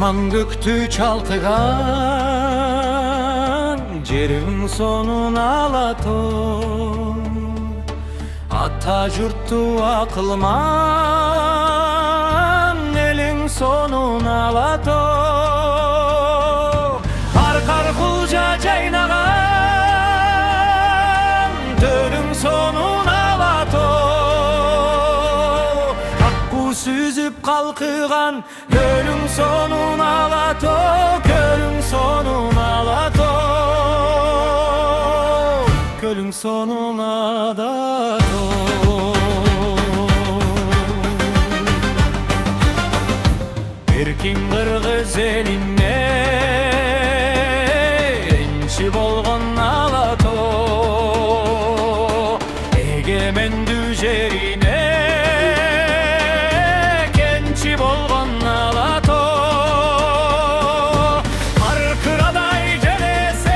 Mangıktı çaltıgan jerin sonun alato. Ata jurttu akılman elin sonun alato. Arkar kulca caynagan törün sonun alato. Akku süzüp kalkıgan kölün sonun alato. Kölün sonun alato. Kölün sonun alato. Erkin kırgız elinne ençi bolgon alato. Egemen düjerine kençi bolgon alato. Arkıraday jeleseň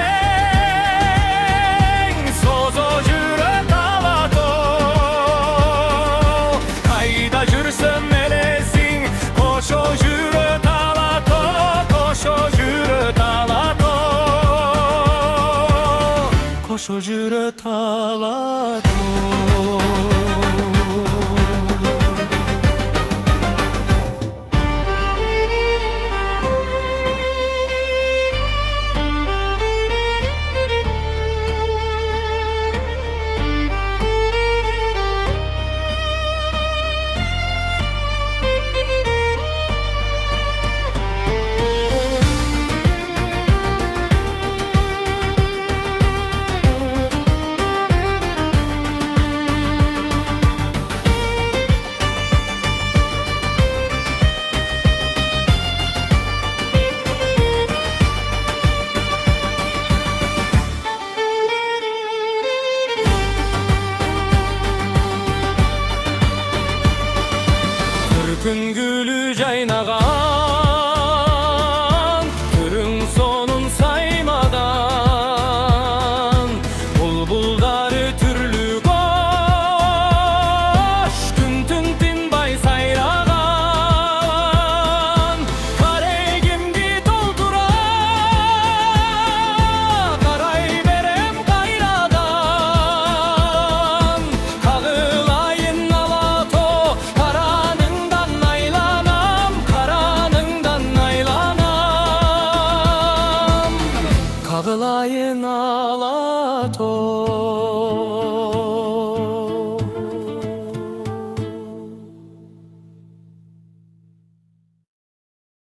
sozo jürek alato. Kayda jürsem elesin koşo jürek alato. Koşo jürek alato. Koşo jürek alato. Türkün gülü caynagan türün sonun saymadan. Bulbulları türlü koş tün tün tinbay sayragan. Kareygimdi doldura karay berem kayradan. Kağılayın alato karanından aylanam. Karanından aylanam. Kağılayın alato.